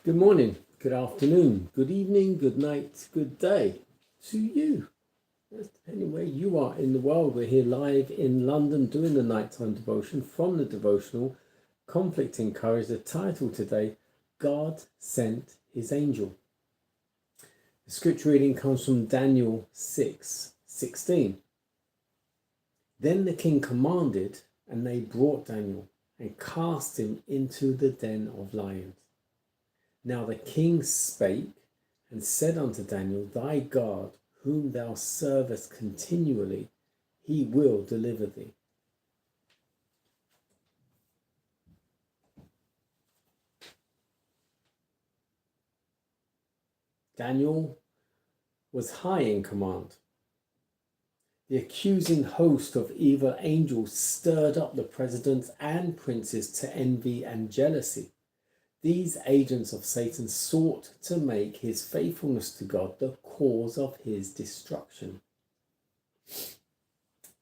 Good morning, good afternoon, good evening, good night, good day to you. Depending where you are in the world, we're here live in London doing the nighttime devotion from the devotional Conflict in Courage. The title today, God Sent His Angel. The scripture reading comes from Daniel 6:16. Then the king commanded, and they brought Daniel and cast him into the den of lions. Now the king spake and said unto Daniel, Thy God, whom thou servest continually, he will deliver thee. Daniel was high in command. The accusing host of evil angels stirred up the presidents and princes to envy and jealousy. These agents of Satan sought to make his faithfulness to God the cause of his destruction.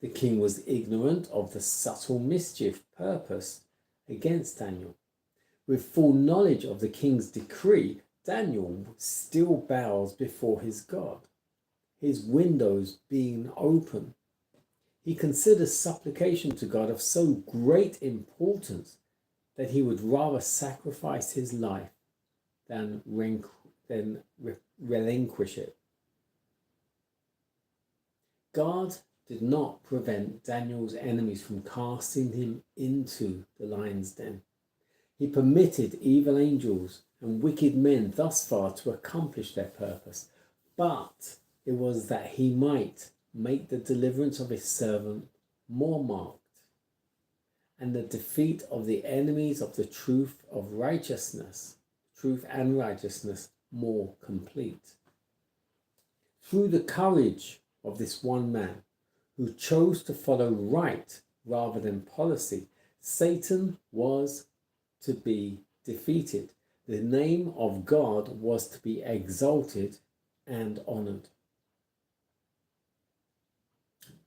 The king was ignorant of the subtle mischief purposed against Daniel. With full knowledge of the king's decree, Daniel still bows before his God, his windows being open. He considers supplication to God of so great importance that he would rather sacrifice his life than relinquish it. God did not prevent Daniel's enemies from casting him into the lion's den. He permitted evil angels and wicked men thus far to accomplish their purpose, but it was that he might make the deliverance of his servant more marked, and the defeat of the enemies of the truth and righteousness more complete. Through the courage of this one man who chose to follow right rather than policy, Satan was to be defeated. The name of God was to be exalted and honored.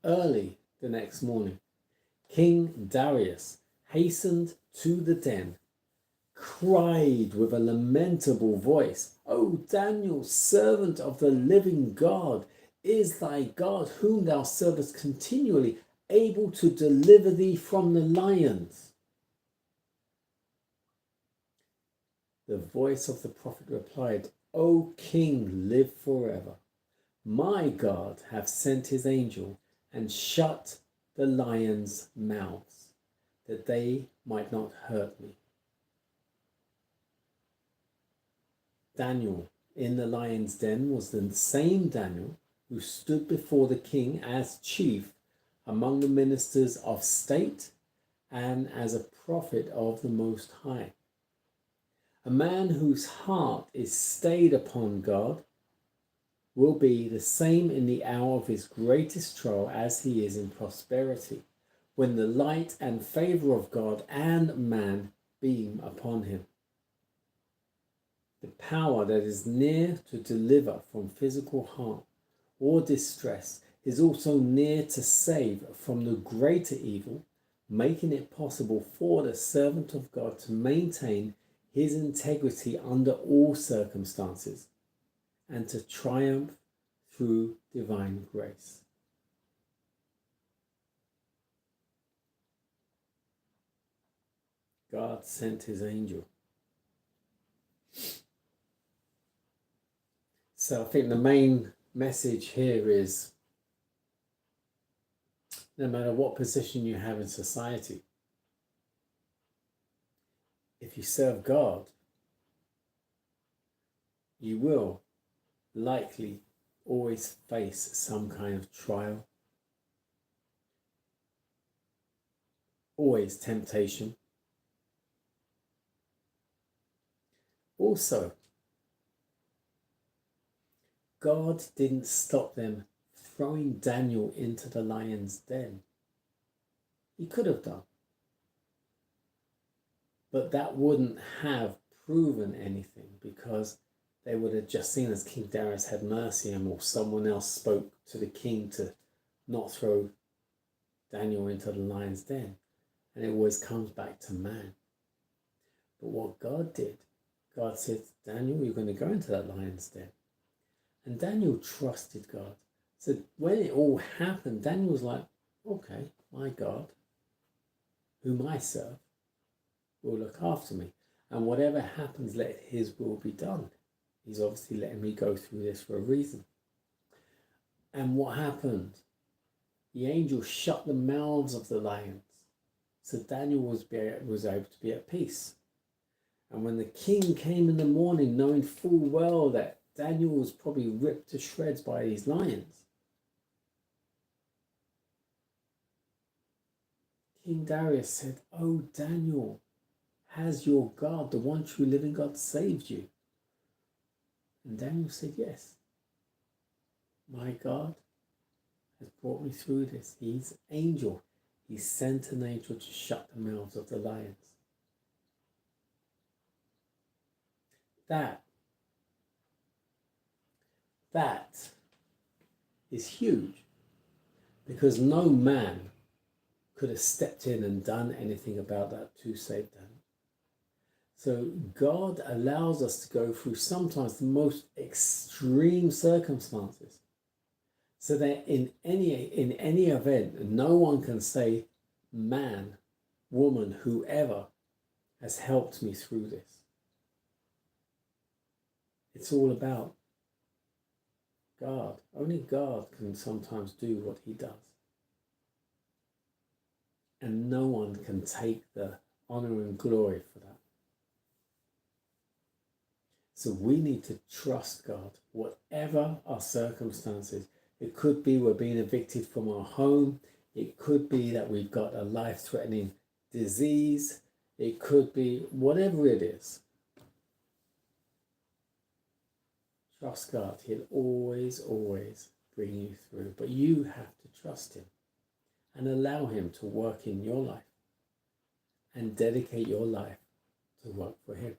Early the next morning, King Darius hastened to the den, cried with a lamentable voice, O Daniel, servant of the living God, is thy God, whom thou servest continually, able to deliver thee from the lions? The voice of the prophet replied, O king, live forever. My God hath sent his angel and shut the lions' mouths, that they might not hurt me. Daniel in the lion's den was the same Daniel who stood before the king as chief among the ministers of state and as a prophet of the Most High. A man whose heart is stayed upon God will be the same in the hour of his greatest trial as he is in prosperity, when the light and favour of God and man beam upon him. The power that is near to deliver from physical harm or distress is also near to save from the greater evil, making it possible for the servant of God to maintain his integrity under all circumstances and to triumph through divine grace. God sent his angel. So I think the main message here is, no matter what position you have in society, if you serve God, you will likely always face some kind of trial, always temptation. Also, God didn't stop them throwing Daniel into the lion's den. He could have done, but that wouldn't have proven anything, because they would have just seen as King Darius had mercy on him, or someone else spoke to the king to not throw Daniel into the lion's den. And it always comes back to man. But what God did, God said, Daniel, you're going to go into that lion's den. And Daniel trusted God. So when it all happened, Daniel was like, okay, my God, whom I serve, will look after me. And whatever happens, let his will be done. He's obviously letting me go through this for a reason. And what happened? The angel shut the mouths of the lions. So Daniel was able to be at peace. And when the king came in the morning, knowing full well that Daniel was probably ripped to shreds by these lions, King Darius said, "Oh, Daniel, has your God, the one true living God, saved you?" And Daniel said, "Yes. My God has brought me through this. He's an angel. He sent an angel to shut the mouths of the lions." That is huge, because no man could have stepped in and done anything about that to save them. So God allows us to go through sometimes the most extreme circumstances, so that in any event, no one can say, man, woman, whoever has helped me through this. It's all about God. Only God can sometimes do what he does. And no one can take the honor and glory for that. So we need to trust God, whatever our circumstances. It could be we're being evicted from our home. It could be that we've got a life-threatening disease. It could be whatever it is. Trust God. He'll always, always bring you through. But you have to trust him and allow him to work in your life and dedicate your life to work for him.